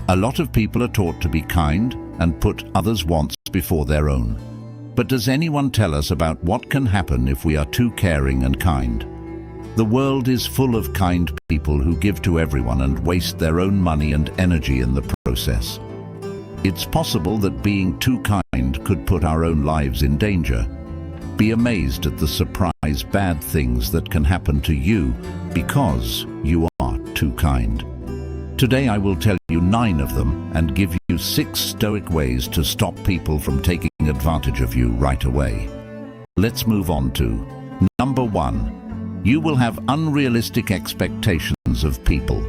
A lot of people are taught to be kind and put others' wants before their own. But does anyone tell us about what can happen if we are too caring and kind? The world is full of kind people who give to everyone and waste their own money and energy in the process. It's possible that being too kind could put our own lives in danger. Be amazed at the surprise bad things that can happen to you because you are too kind. Today I will tell you 9 of them and give you 6 stoic ways to stop people from taking advantage of you right away. Let's move on to number 1. You will have unrealistic expectations of people.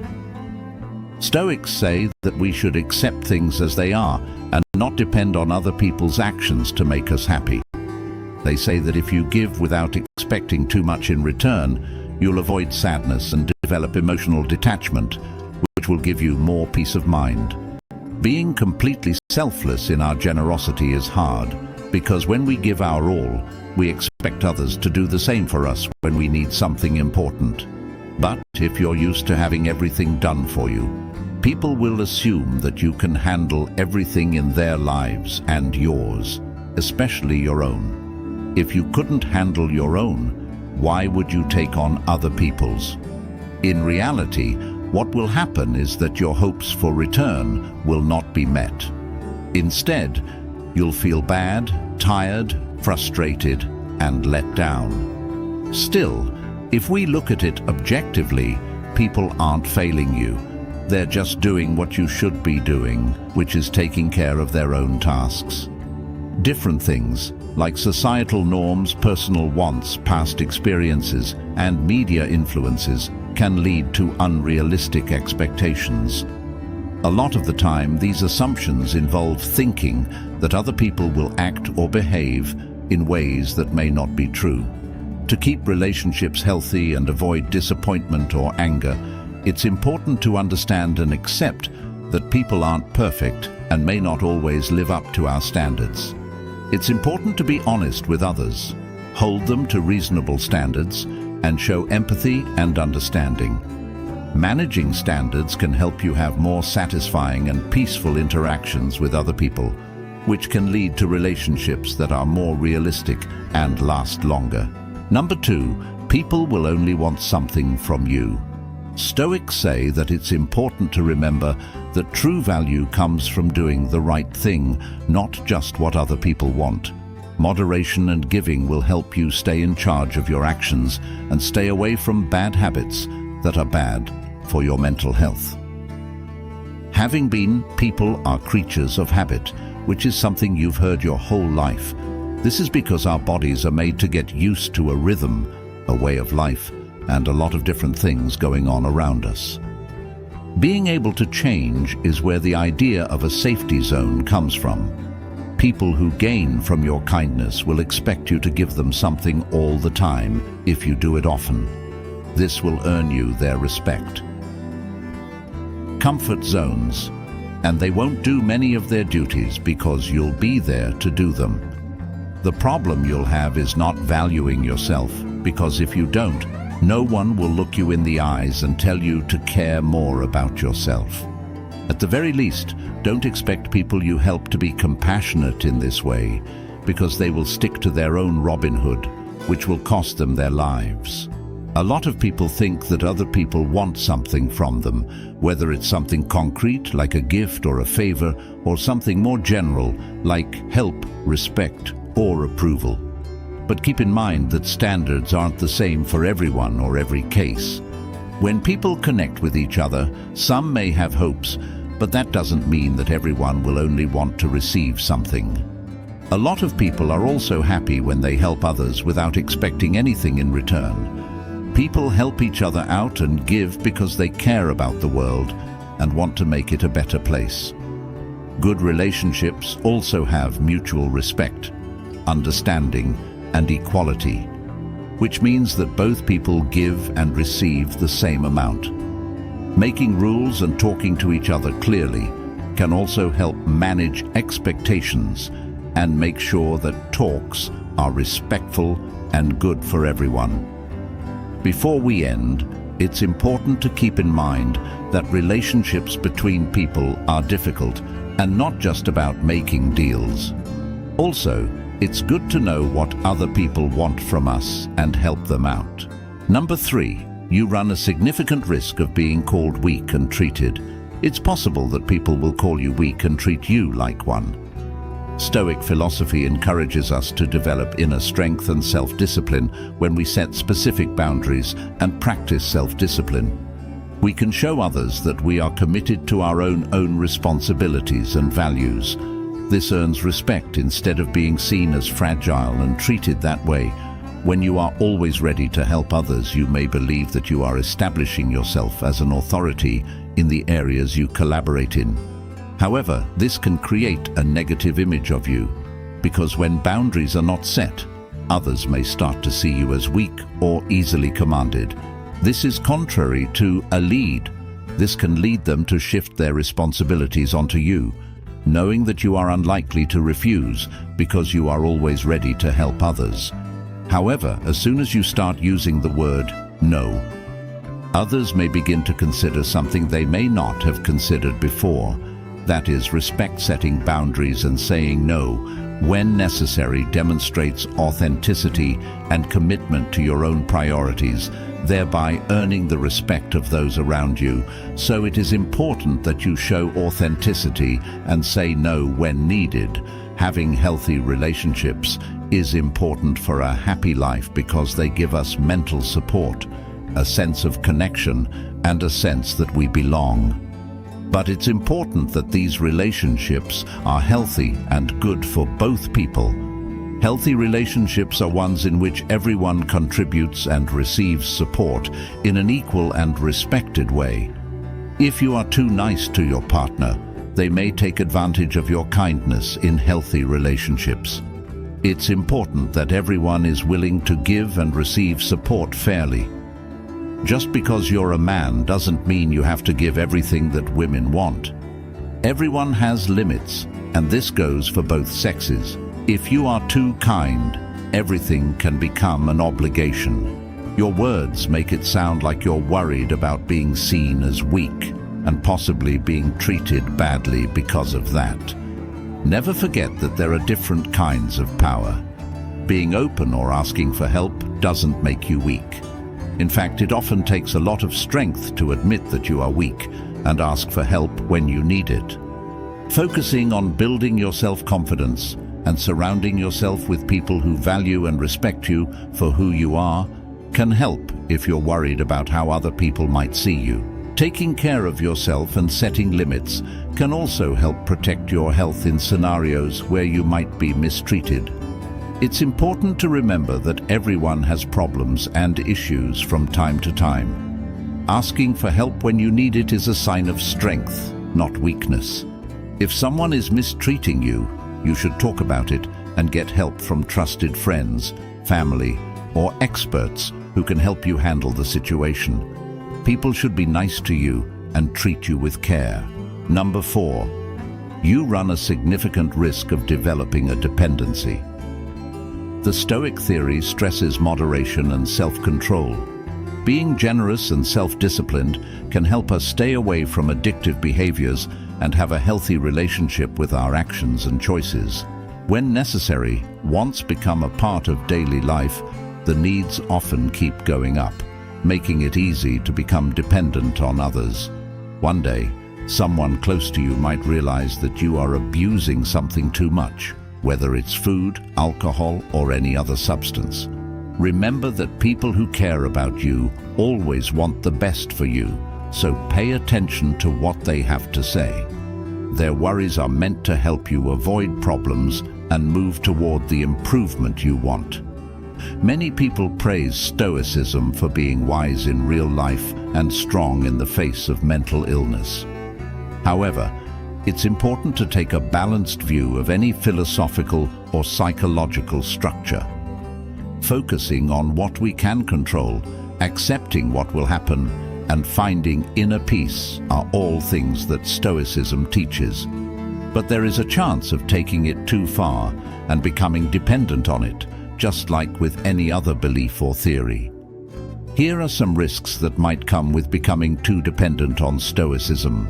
Stoics say that we should accept things as they are and not depend on other people's actions to make us happy. They say that if you give without expecting too much in return, you'll avoid sadness and develop emotional detachment, which will give you more peace of mind. Being completely selfless in our generosity is hard, because when we give our all, we expect others to do the same for us when we need something important. But if you're used to having everything done for you, people will assume that you can handle everything in their lives and yours, especially your own. If you couldn't handle your own, why would you take on other people's? In reality, what will happen is that your hopes for return will not be met. Instead, you'll feel bad, tired, frustrated, and let down. Still, if we look at it objectively, people aren't failing you. They're just doing what you should be doing, which is taking care of their own tasks. Different things, like societal norms, personal wants, past experiences, and media influences, can lead to unrealistic expectations. A lot of the time, these assumptions involve thinking that other people will act or behave in ways that may not be true. To keep relationships healthy and avoid disappointment or anger, it's important to understand and accept that people aren't perfect and may not always live up to our standards. It's important to be honest with others, hold them to reasonable standards, and show empathy and understanding. Managing standards can help you have more satisfying and peaceful interactions with other people, which can lead to relationships that are more realistic and last longer. Number 2, people will only want something from you. Stoics say that it's important to remember that true value comes from doing the right thing, not just what other people want. Moderation and giving will help you stay in charge of your actions and stay away from bad habits that are bad for your mental health. Having been, people are creatures of habit, which is something you've heard your whole life. This is because our bodies are made to get used to a rhythm, a way of life, and a lot of different things going on around us. Being able to change is where the idea of a safety zone comes from. People who gain from your kindness will expect you to give them something all the time if you do it often. This will earn you their respect. Comfort zones, and they won't do many of their duties because you'll be there to do them. The problem you'll have is not valuing yourself, because if you don't, no one will look you in the eyes and tell you to care more about yourself. At the very least, don't expect people you help to be compassionate in this way, because they will stick to their own Robin Hood, which will cost them their lives. A lot of people think that other people want something from them, whether it's something concrete like a gift or a favor, or something more general like help, respect, or approval. But keep in mind that standards aren't the same for everyone or every case. When people connect with each other, some may have hopes, but that doesn't mean that everyone will only want to receive something. A lot of people are also happy when they help others without expecting anything in return. People help each other out and give because they care about the world and want to make it a better place. Good relationships also have mutual respect, understanding, and equality, which means that both people give and receive the same amount. Making rules and talking to each other clearly can also help manage expectations and make sure that talks are respectful and good for everyone. Before we end, it's important to keep in mind that relationships between people are difficult and not just about making deals. Also, it's good to know what other people want from us and help them out. Number 3, you run a significant risk of being called weak and treated. It's possible that people will call you weak and treat you like one. Stoic philosophy encourages us to develop inner strength and self-discipline when we set specific boundaries and practice self-discipline. We can show others that we are committed to our own responsibilities and values. This earns respect instead of being seen as fragile and treated that way. When you are always ready to help others, you may believe that you are establishing yourself as an authority in the areas you collaborate in. However, this can create a negative image of you, because when boundaries are not set, others may start to see you as weak or easily commanded. This is contrary to a lead. This can lead them to shift their responsibilities onto you, knowing that you are unlikely to refuse because you are always ready to help others. However, as soon as you start using the word no, others may begin to consider something they may not have considered before. That is, setting boundaries and saying no when necessary demonstrates authenticity and commitment to your own priorities, thereby earning the respect of those around you. So it is important that you show authenticity and say no when needed. Having healthy relationships is important for a happy life because they give us mental support, a sense of connection, and a sense that we belong. But it's important that these relationships are healthy and good for both people. Healthy relationships are ones in which everyone contributes and receives support in an equal and respected way. If you are too nice to your partner, they may take advantage of your kindness in healthy relationships. It's important that everyone is willing to give and receive support fairly. Just because you're a man doesn't mean you have to give everything that women want. Everyone has limits, and this goes for both sexes. If you are too kind, everything can become an obligation. Your words make it sound like you're worried about being seen as weak and possibly being treated badly because of that. Never forget that there are different kinds of power. Being open or asking for help doesn't make you weak. In fact, it often takes a lot of strength to admit that you are weak and ask for help when you need it. Focusing on building your self-confidence and surrounding yourself with people who value and respect you for who you are can help if you're worried about how other people might see you. Taking care of yourself and setting limits can also help protect your health in scenarios where you might be mistreated. It's important to remember that everyone has problems and issues from time to time. Asking for help when you need it is a sign of strength, not weakness. If someone is mistreating you, you should talk about it and get help from trusted friends, family, or experts who can help you handle the situation. People should be nice to you and treat you with care. Number 4, you run a significant risk of developing a dependency. The Stoic theory stresses moderation and self-control. Being generous and self-disciplined can help us stay away from addictive behaviors and have a healthy relationship with our actions and choices. When necessary, wants become a part of daily life, the needs often keep going up, making it easy to become dependent on others. One day, someone close to you might realize that you are abusing something too much, whether it's food, alcohol, or any other substance. Remember that people who care about you always want the best for you, so pay attention to what they have to say. Their worries are meant to help you avoid problems and move toward the improvement you want. Many people praise Stoicism for being wise in real life and strong in the face of mental illness. However, it's important to take a balanced view of any philosophical or psychological structure. Focusing on what we can control, accepting what will happen, and finding inner peace are all things that Stoicism teaches. But there is a chance of taking it too far and becoming dependent on it, just like with any other belief or theory. Here are some risks that might come with becoming too dependent on Stoicism.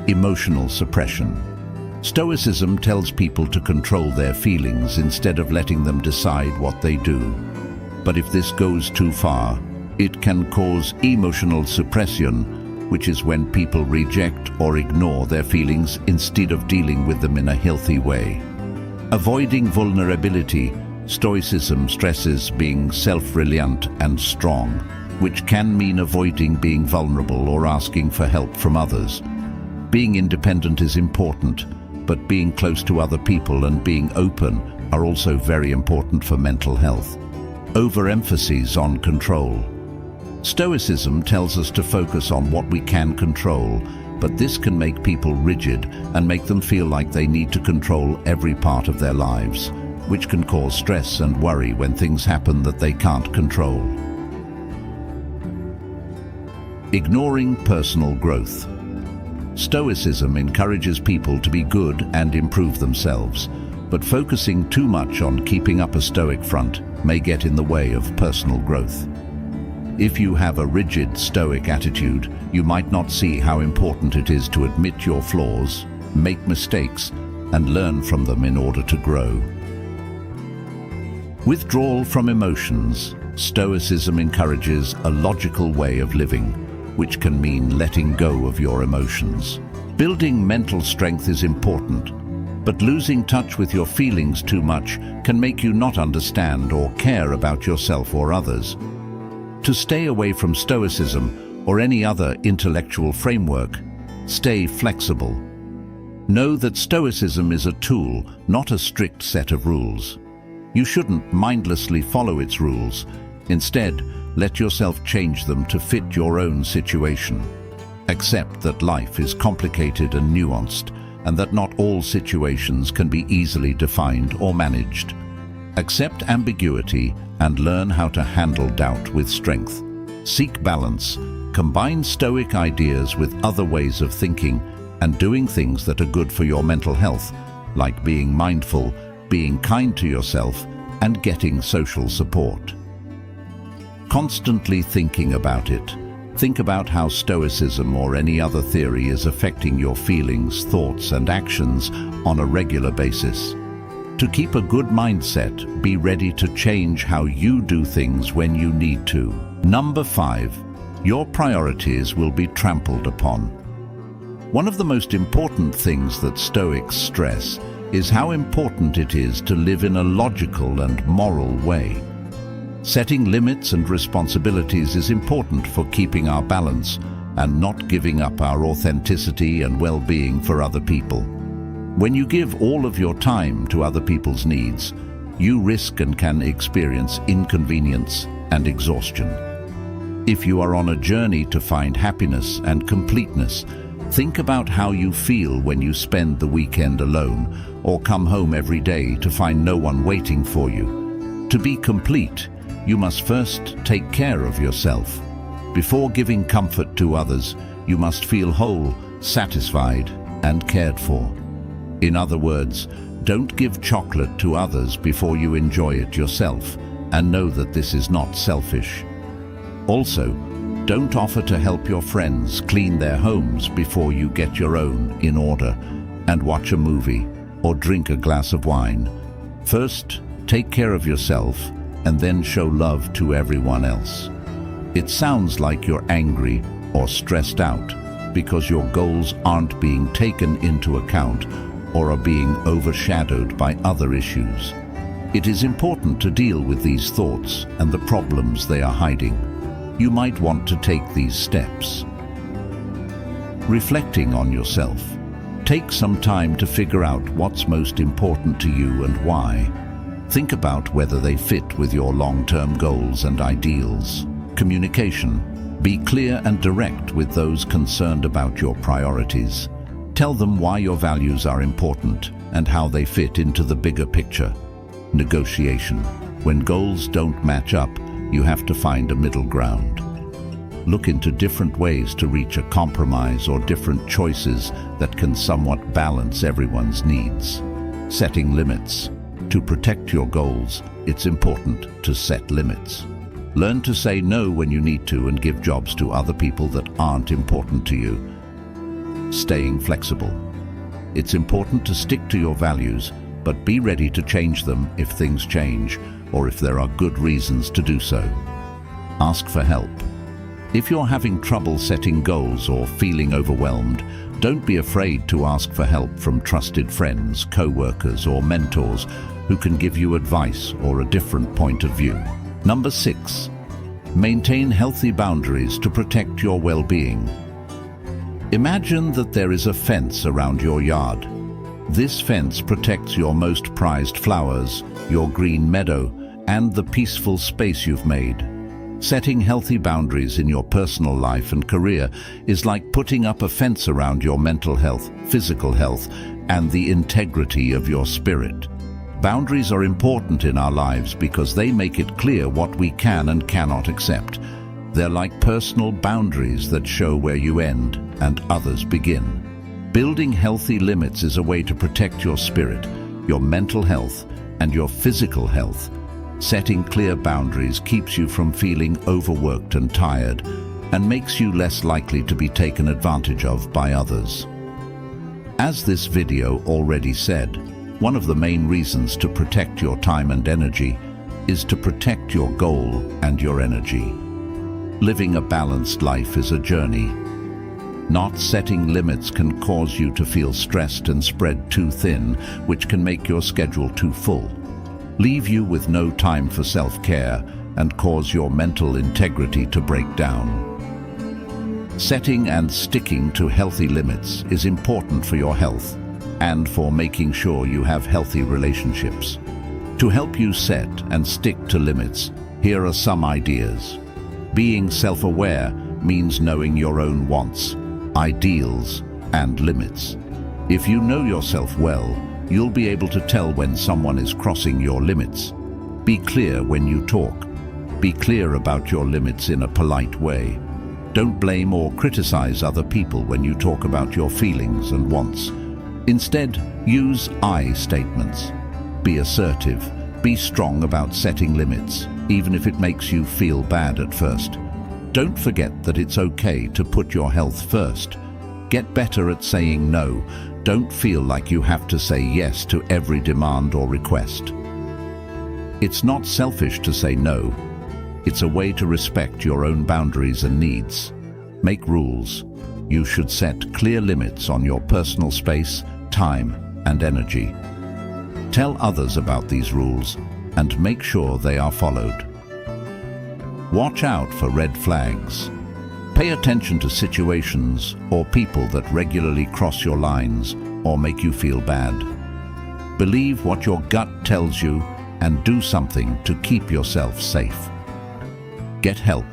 Emotional suppression. Stoicism tells people to control their feelings instead of letting them decide what they do. But if this goes too far, it can cause emotional suppression, which is when people reject or ignore their feelings instead of dealing with them in a healthy way. Avoiding vulnerability. Stoicism stresses being self-reliant and strong, which can mean avoiding being vulnerable or asking for help from others. Being independent is important, but being close to other people and being open are also very important for mental health. Overemphasis on control. Stoicism tells us to focus on what we can control, but this can make people rigid and make them feel like they need to control every part of their lives, which can cause stress and worry when things happen that they can't control. Ignoring personal growth. Stoicism encourages people to be good and improve themselves, but focusing too much on keeping up a stoic front may get in the way of personal growth. If you have a rigid stoic attitude, you might not see how important it is to admit your flaws, make mistakes, and learn from them in order to grow. Withdrawal from emotions. Stoicism encourages a logical way of living, which can mean letting go of your emotions. Building mental strength is important, but losing touch with your feelings too much can make you not understand or care about yourself or others. To stay away from Stoicism or any other intellectual framework, stay flexible. Know that Stoicism is a tool, not a strict set of rules. You shouldn't mindlessly follow its rules. Instead, let yourself change them to fit your own situation. Accept that life is complicated and nuanced, and that not all situations can be easily defined or managed. Accept ambiguity and learn how to handle doubt with strength. Seek balance. Combine Stoic ideas with other ways of thinking and doing things that are good for your mental health, like being mindful, being kind to yourself, and getting social support. Constantly thinking about it. Think about how Stoicism or any other theory is affecting your feelings, thoughts, and actions on a regular basis. To keep a good mindset, be ready to change how you do things when you need to. Number 5. Your priorities will be trampled upon. One of the most important things that Stoics stress is how important it is to live in a logical and moral way. Setting limits and responsibilities is important for keeping our balance and not giving up our authenticity and well-being for other people. When you give all of your time to other people's needs, you risk and can experience inconvenience and exhaustion. If you are on a journey to find happiness and completeness, think about how you feel when you spend the weekend alone or come home every day to find no one waiting for you. To be complete, you must first take care of yourself. Before giving comfort to others, you must feel whole, satisfied, and cared for. In other words, don't give chocolate to others before you enjoy it yourself, and know that this is not selfish. Also, don't offer to help your friends clean their homes before you get your own in order and watch a movie or drink a glass of wine. First, take care of yourself and then show love to everyone else. It sounds like you're angry or stressed out because your goals aren't being taken into account or are being overshadowed by other issues. It is important to deal with these thoughts and the problems they are hiding. You might want to take these steps. Reflecting on yourself. Take some time to figure out what's most important to you and why. Think about whether they fit with your long-term goals and ideals. Communication. Be clear and direct with those concerned about your priorities. Tell them why your values are important and how they fit into the bigger picture. Negotiation. When goals don't match up, you have to find a middle ground. Look into different ways to reach a compromise or different choices that can somewhat balance everyone's needs. Setting limits. To protect your goals, it's important to set limits. Learn to say no when you need to and give jobs to other people that aren't important to you. Staying flexible. It's important to stick to your values, but be ready to change them if things change or if there are good reasons to do so. Ask for help. If you're having trouble setting goals or feeling overwhelmed, don't be afraid to ask for help from trusted friends, co-workers, or mentors who can give you advice or a different point of view. Number 6. Maintain healthy boundaries to protect your well-being. Imagine that there is a fence around your yard. This fence protects your most prized flowers, your green meadow, and the peaceful space you've made. Setting healthy boundaries in your personal life and career is like putting up a fence around your mental health, physical health, and the integrity of your spirit. Boundaries are important in our lives because they make it clear what we can and cannot accept. They're like personal boundaries that show where you end and others begin. Building healthy limits is a way to protect your spirit, your mental health, and your physical health. Setting clear boundaries keeps you from feeling overworked and tired and makes you less likely to be taken advantage of by others. As this video already said, one of the main reasons to protect your time and energy is to protect your goal and your energy. Living a balanced life is a journey. Not setting limits can cause you to feel stressed and spread too thin, which can make your schedule too full, leave you with no time for self-care, and cause your mental integrity to break down. Setting and sticking to healthy limits is important for your health and for making sure you have healthy relationships. To help you set and stick to limits, here are some ideas. Being self-aware means knowing your own wants, ideals, and limits. If you know yourself well, you'll be able to tell when someone is crossing your limits. Be clear when you talk. Be clear about your limits in a polite way. Don't blame or criticize other people when you talk about your feelings and wants. Instead, use I statements. Be assertive. Be strong about setting limits, even if it makes you feel bad at first. Don't forget that it's okay to put your health first. Get better at saying no. Don't feel like you have to say yes to every demand or request. It's not selfish to say no. It's a way to respect your own boundaries and needs. Make rules. You should set clear limits on your personal space, time, and energy. Tell others about these rules and make sure they are followed. Watch out for red flags. Pay attention to situations or people that regularly cross your lines or make you feel bad. Believe what your gut tells you and do something to keep yourself safe. Get help.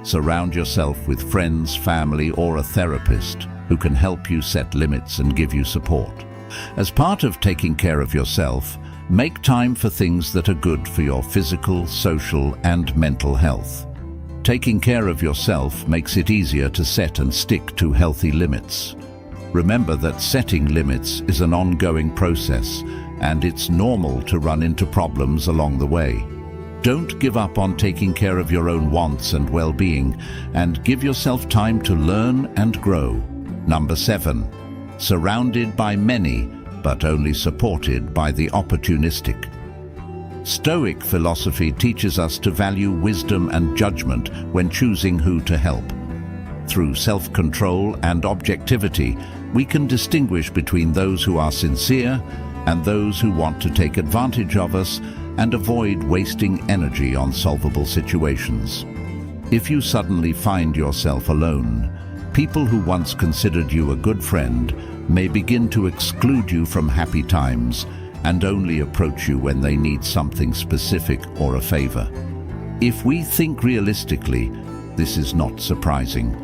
Surround yourself with friends, family, or a therapist who can help you set limits and give you support. As part of taking care of yourself, make time for things that are good for your physical, social, and mental health. Taking care of yourself makes it easier to set and stick to healthy limits. Remember that setting limits is an ongoing process, and it's normal to run into problems along the way. Don't give up on taking care of your own wants and well-being, and give yourself time to learn and grow. Number 7. Surrounded by many, but only supported by the opportunistic. Stoic philosophy teaches us to value wisdom and judgment when choosing who to help. Through self-control and objectivity, we can distinguish between those who are sincere and those who want to take advantage of us and avoid wasting energy on solvable situations. If you suddenly find yourself alone, people who once considered you a good friend may begin to exclude you from happy times and only approach you when they need something specific or a favor. If we think realistically, this is not surprising.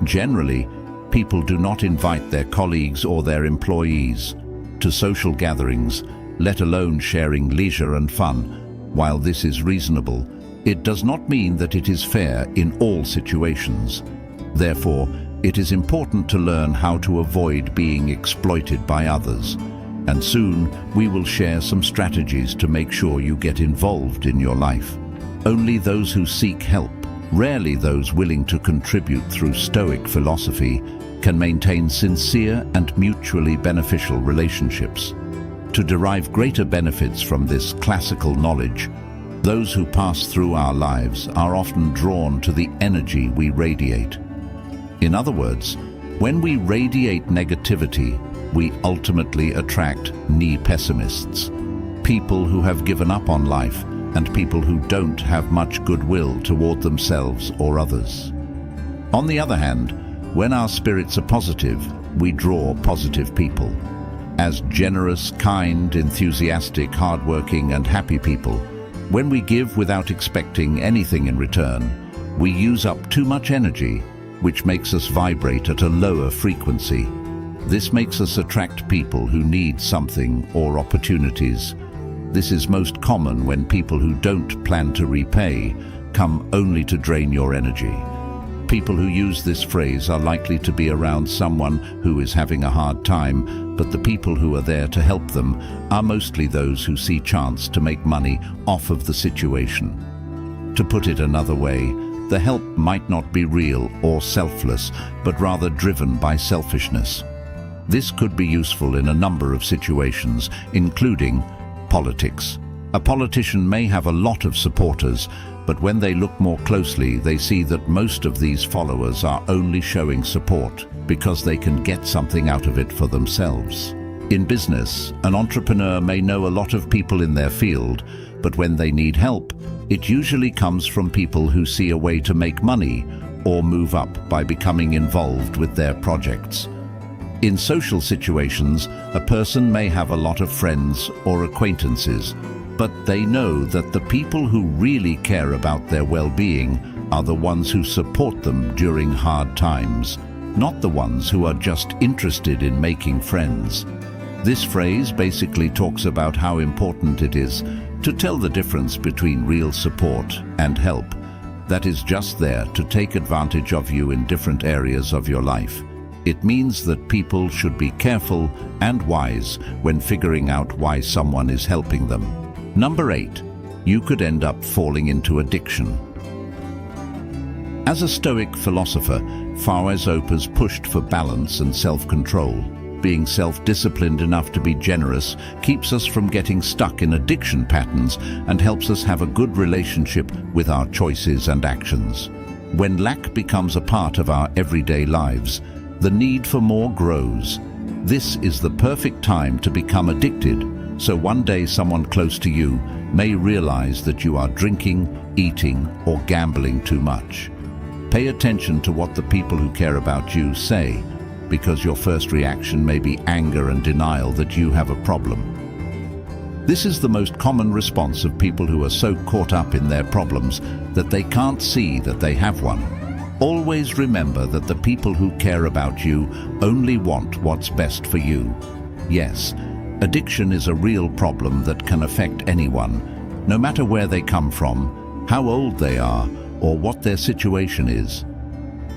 Generally, people do not invite their colleagues or their employees to social gatherings, let alone sharing leisure and fun. While this is reasonable, it does not mean that it is fair in all situations. Therefore, it is important to learn how to avoid being exploited by others. And soon, we will share some strategies to make sure you get involved in your life. Only those who seek help, rarely those willing to contribute through Stoic philosophy, can maintain sincere and mutually beneficial relationships. To derive greater benefits from this classical knowledge, those who pass through our lives are often drawn to the energy we radiate. In other words, when we radiate negativity, we ultimately attract pessimists, people who have given up on life and people who don't have much goodwill toward themselves or others. On the other hand, when our spirits are positive, we draw positive people. As generous, kind, enthusiastic, hardworking, and happy people, when we give without expecting anything in return, we use up too much energy, which makes us vibrate at a lower frequency. This makes us attract people who need something or opportunities. This is most common when people who don't plan to repay come only to drain your energy. People who use this phrase are likely to be around someone who is having a hard time, but the people who are there to help them are mostly those who see chance to make money off of the situation. To put it another way, the help might not be real or selfless, but rather driven by selfishness. This could be useful in a number of situations, including politics. A politician may have a lot of supporters, but when they look more closely, they see that most of these followers are only showing support because they can get something out of it for themselves. In business, an entrepreneur may know a lot of people in their field, but when they need help, it usually comes from people who see a way to make money or move up by becoming involved with their projects. In social situations, a person may have a lot of friends or acquaintances, but they know that the people who really care about their well-being are the ones who support them during hard times, not the ones who are just interested in making friends. This phrase basically talks about how important it is to tell the difference between real support and help that is just there to take advantage of you in different areas of your life. It means that people should be careful and wise when figuring out why someone is helping them. Number 8, you could end up falling into addiction. As a Stoic philosopher, Fauesopas pushed for balance and self-control. Being self-disciplined enough to be generous keeps us from getting stuck in addiction patterns and helps us have a good relationship with our choices and actions. When lack becomes a part of our everyday lives, the need for more grows. This is the perfect time to become addicted, so one day someone close to you may realize that you are drinking, eating, or gambling too much. Pay attention to what the people who care about you say, because your first reaction may be anger and denial that you have a problem. This is the most common response of people who are so caught up in their problems that they can't see that they have one. Always remember that the people who care about you only want what's best for you. Yes, addiction is a real problem that can affect anyone, no matter where they come from, how old they are, or what their situation is.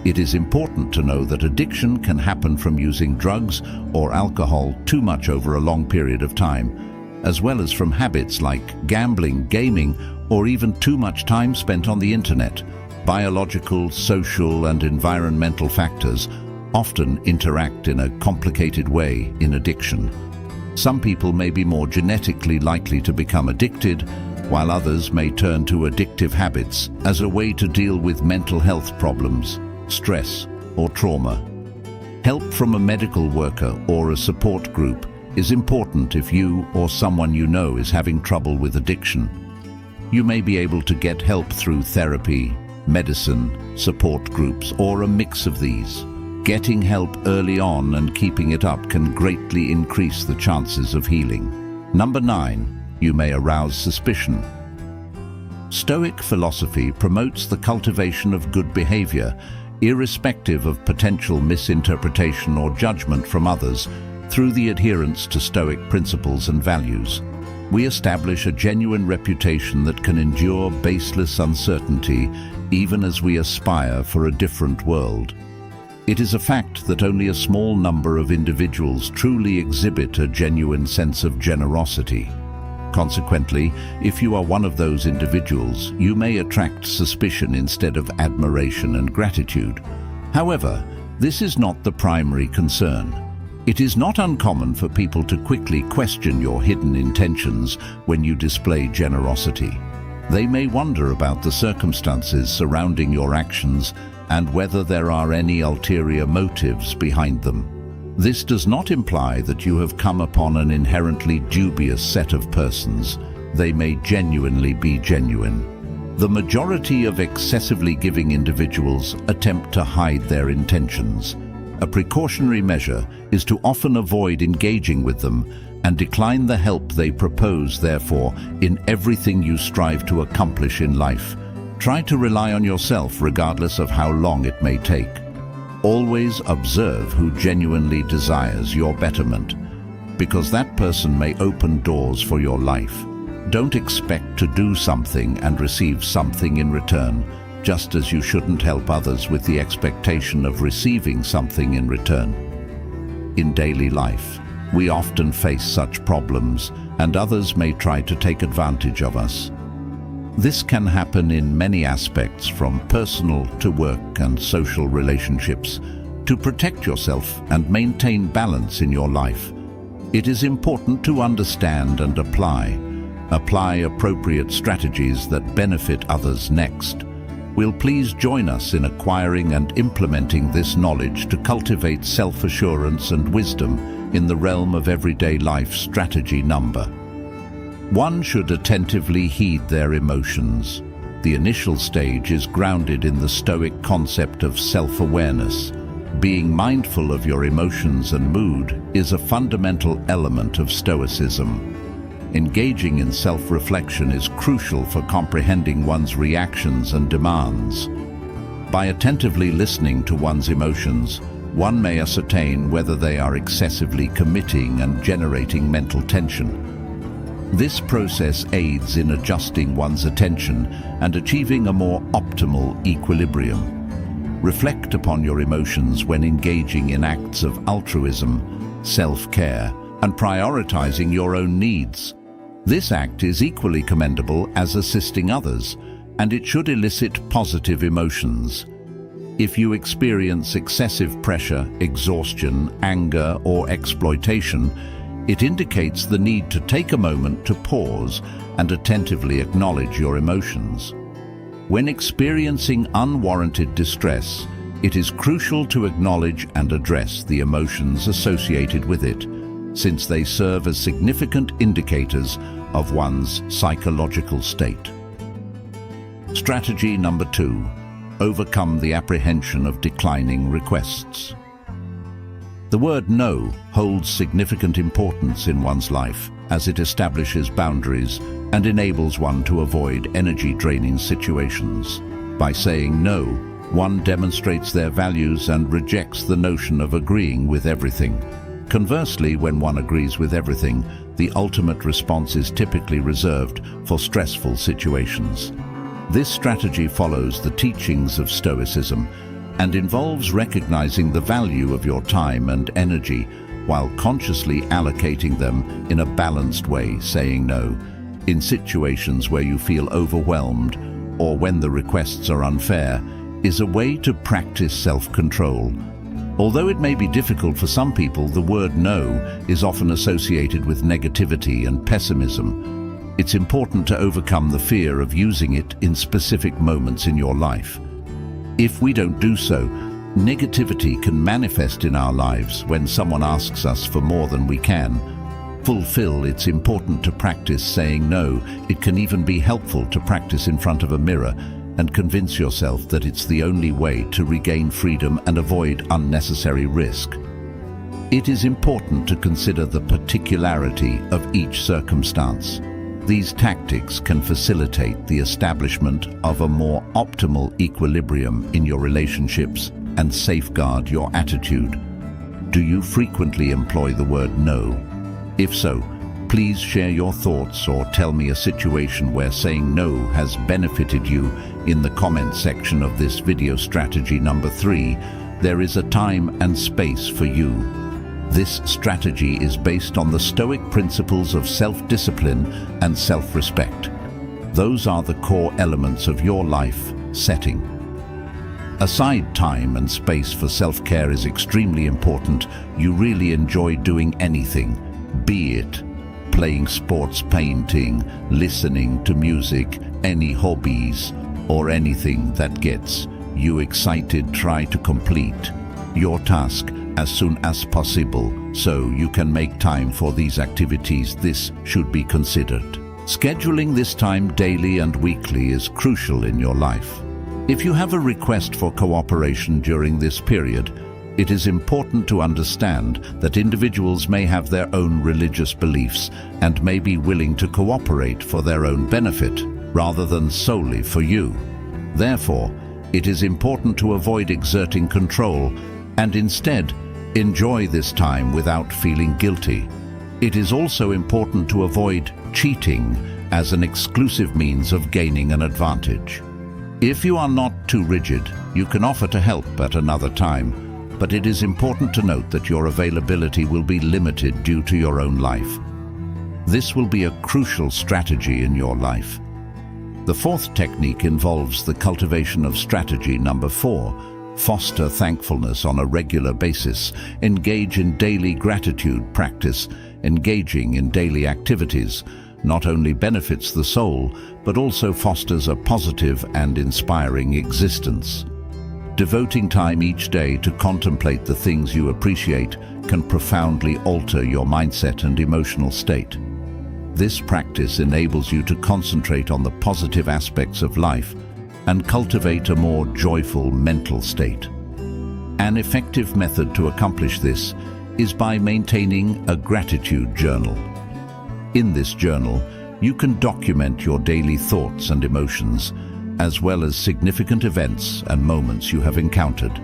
It is important to know that addiction can happen from using drugs or alcohol too much over a long period of time, as well as from habits like gambling, gaming, or even too much time spent on the internet. Biological, social, and environmental factors often interact in a complicated way in addiction. Some people may be more genetically likely to become addicted, while others may turn to addictive habits as a way to deal with mental health problems, stress, or trauma. Help from a medical worker or a support group is important if you or someone you know is having trouble with addiction. You may be able to get help through therapy, medicine, support groups, or a mix of these. Getting help early on and keeping it up can greatly increase the chances of healing. Number 9, you may arouse suspicion. Stoic philosophy promotes the cultivation of good behavior, irrespective of potential misinterpretation or judgment from others, through the adherence to Stoic principles and values. We establish a genuine reputation that can endure baseless uncertainty, even as we aspire for a different world. It is a fact that only a small number of individuals truly exhibit a genuine sense of generosity. Consequently, if you are one of those individuals, you may attract suspicion instead of admiration and gratitude. However, this is not the primary concern. It is not uncommon for people to quickly question your hidden intentions when you display generosity. They may wonder about the circumstances surrounding your actions and whether there are any ulterior motives behind them. This does not imply that you have come upon an inherently dubious set of persons. They may genuinely be genuine. The majority of excessively giving individuals attempt to hide their intentions. A precautionary measure is to often avoid engaging with them and decline the help they propose. Therefore, in everything you strive to accomplish in life, try to rely on yourself regardless of how long it may take. Always observe who genuinely desires your betterment, because that person may open doors for your life. Don't expect to do something and receive something in return, just as you shouldn't help others with the expectation of receiving something in return. In daily life, we often face such problems, and others may try to take advantage of us. This can happen in many aspects, from personal to work and social relationships. To protect yourself and maintain balance in your life, it is important to understand and apply appropriate strategies that benefit others next. Will please join us in acquiring and implementing this knowledge to cultivate self-assurance and wisdom in the realm of everyday life. Strategy number 1 should attentively heed their emotions. The initial stage is grounded in the Stoic concept of self-awareness. Being mindful of your emotions and mood is a fundamental element of Stoicism. Engaging in self-reflection is crucial for comprehending one's reactions and demands. By attentively listening to one's emotions, one may ascertain whether they are excessively committing and generating mental tension. This process aids in adjusting one's attention and achieving a more optimal equilibrium. Reflect upon your emotions when engaging in acts of altruism, self-care, and prioritizing your own needs. This act is equally commendable as assisting others, and it should elicit positive emotions. If you experience excessive pressure, exhaustion, anger, or exploitation, it indicates the need to take a moment to pause and attentively acknowledge your emotions. When experiencing unwarranted distress, it is crucial to acknowledge and address the emotions associated with it, since they serve as significant indicators of one's psychological state. Strategy number 2. Overcome the apprehension of declining requests. The word no holds significant importance in one's life, as it establishes boundaries and enables one to avoid energy-draining situations. By saying no, one demonstrates their values and rejects the notion of agreeing with everything. Conversely, when one agrees with everything, the ultimate response is typically reserved for stressful situations. This strategy follows the teachings of Stoicism and involves recognizing the value of your time and energy while consciously allocating them in a balanced way. Saying no in situations where you feel overwhelmed or when the requests are unfair is a way to practice self-control. Although it may be difficult for some people, the word no is often associated with negativity and pessimism. It's important to overcome the fear of using it in specific moments in your life. If we don't do so, negativity can manifest in our lives when someone asks us for more than we can fulfill. It's important to practice saying no. It can even be helpful to practice in front of a mirror and convince yourself that it's the only way to regain freedom and avoid unnecessary risk. It is important to consider the particularity of each circumstance. These tactics can facilitate the establishment of a more optimal equilibrium in your relationships and safeguard your attitude. Do you frequently employ the word no? If so, please share your thoughts or tell me a situation where saying no has benefited you in the comment section of this video. Strategy number 3. There is a time and space for you. This strategy is based on the Stoic principles of self-discipline and self-respect. Those are the core elements of your life setting. Aside time and space for self-care is extremely important. You really enjoy doing anything, be it playing sports, painting, listening to music, any hobbies, or anything that gets you excited. Try to complete your task as soon as possible so you can make time for these activities. This should be considered. Scheduling this time daily and weekly is crucial in your life. If you have a request for cooperation during this period, it is important to understand that individuals may have their own religious beliefs and may be willing to cooperate for their own benefit rather than solely for you. Therefore, it is important to avoid exerting control and instead enjoy this time without feeling guilty. It is also important to avoid cheating as an exclusive means of gaining an advantage. If you are not too rigid, you can offer to help at another time, but it is important to note that your availability will be limited due to your own life. This will be a crucial strategy in your life. The fourth technique involves the cultivation of strategy number 4. Foster thankfulness on a regular basis. Engage in daily gratitude practice. Engaging in daily activities not only benefits the soul, but also fosters a positive and inspiring existence. Devoting time each day to contemplate the things you appreciate can profoundly alter your mindset and emotional state. This practice enables you to concentrate on the positive aspects of life and cultivate a more joyful mental state. An effective method to accomplish this is by maintaining a gratitude journal. In this journal, you can document your daily thoughts and emotions, as well as significant events and moments you have encountered.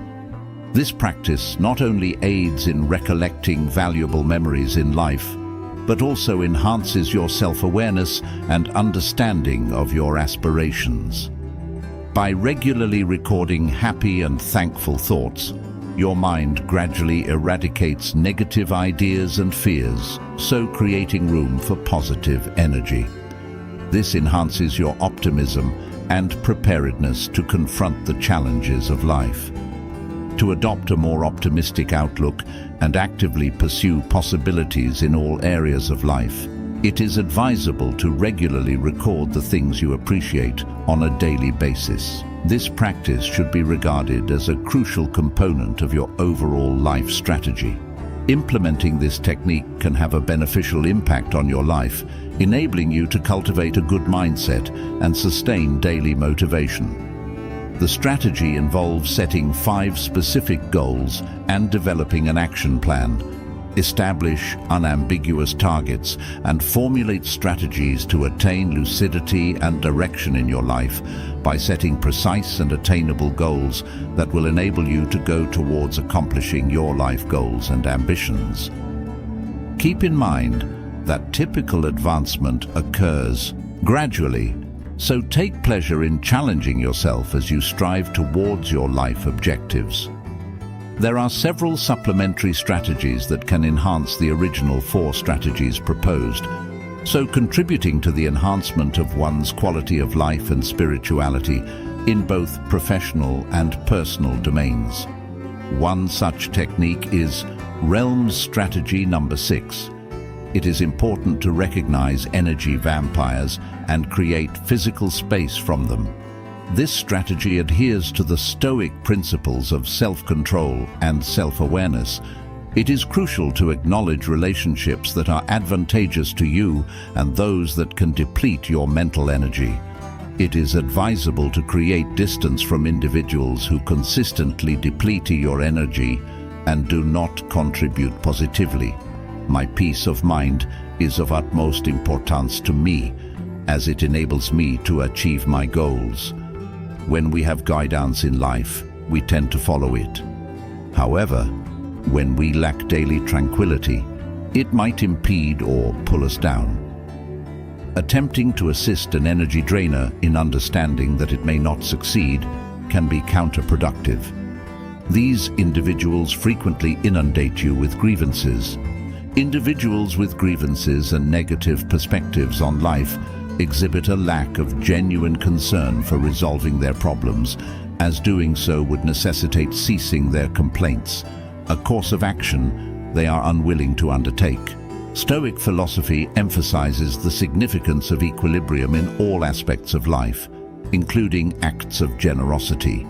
This practice not only aids in recollecting valuable memories in life, but also enhances your self-awareness and understanding of your aspirations. By regularly recording happy and thankful thoughts, your mind gradually eradicates negative ideas and fears, so creating room for positive energy. This enhances your optimism and preparedness to confront the challenges of life. To adopt a more optimistic outlook and actively pursue possibilities in all areas of life, it is advisable to regularly record the things you appreciate on a daily basis. This practice should be regarded as a crucial component of your overall life strategy. Implementing this technique can have a beneficial impact on your life, enabling you to cultivate a good mindset and sustain daily motivation. The strategy involves setting 5 specific goals and developing an action plan. Establish unambiguous targets and formulate strategies to attain lucidity and direction in your life by setting precise and attainable goals that will enable you to go towards accomplishing your life goals and ambitions. Keep in mind that typical advancement occurs gradually, so take pleasure in challenging yourself as you strive towards your life objectives. There are several supplementary strategies that can enhance the original 4 strategies proposed, so contributing to the enhancement of one's quality of life and spirituality in both professional and personal domains. One such technique is Realms Strategy number 6. It is important to recognize energy vampires and create physical space from them. This strategy adheres to the Stoic principles of self-control and self-awareness. It is crucial to acknowledge relationships that are advantageous to you and those that can deplete your mental energy. It is advisable to create distance from individuals who consistently deplete your energy and do not contribute positively. My peace of mind is of utmost importance to me, as it enables me to achieve my goals. When we have guidance in life, we tend to follow it. However, when we lack daily tranquility, it might impede or pull us down. Attempting to assist an energy drainer in understanding that it may not succeed can be counterproductive. These individuals frequently inundate you with grievances. Individuals with grievances and negative perspectives on life exhibit a lack of genuine concern for resolving their problems, as doing so would necessitate ceasing their complaints, a course of action they are unwilling to undertake. Stoic philosophy emphasizes the significance of equilibrium in all aspects of life, including acts of generosity.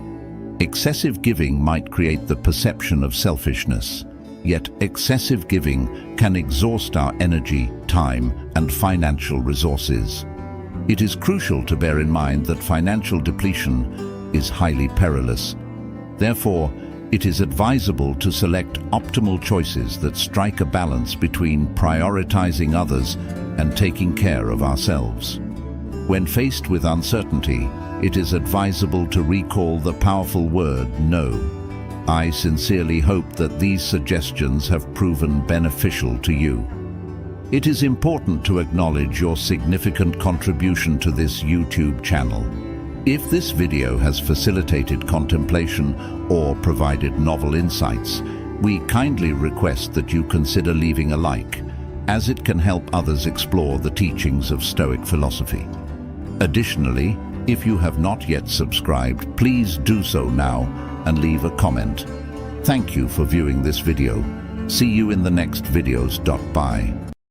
Excessive giving might create the perception of selfishness, yet excessive giving can exhaust our energy, time, and financial resources. It is crucial to bear in mind that financial depletion is highly perilous. Therefore, it is advisable to select optimal choices that strike a balance between prioritizing others and taking care of ourselves. When faced with uncertainty, it is advisable to recall the powerful word no. I sincerely hope that these suggestions have proven beneficial to you. It is important to acknowledge your significant contribution to this YouTube channel. If this video has facilitated contemplation or provided novel insights, we kindly request that you consider leaving a like, as it can help others explore the teachings of Stoic philosophy. Additionally, if you have not yet subscribed, please do so now and leave a comment. Thank you for viewing this video. See you in the next videos. Bye.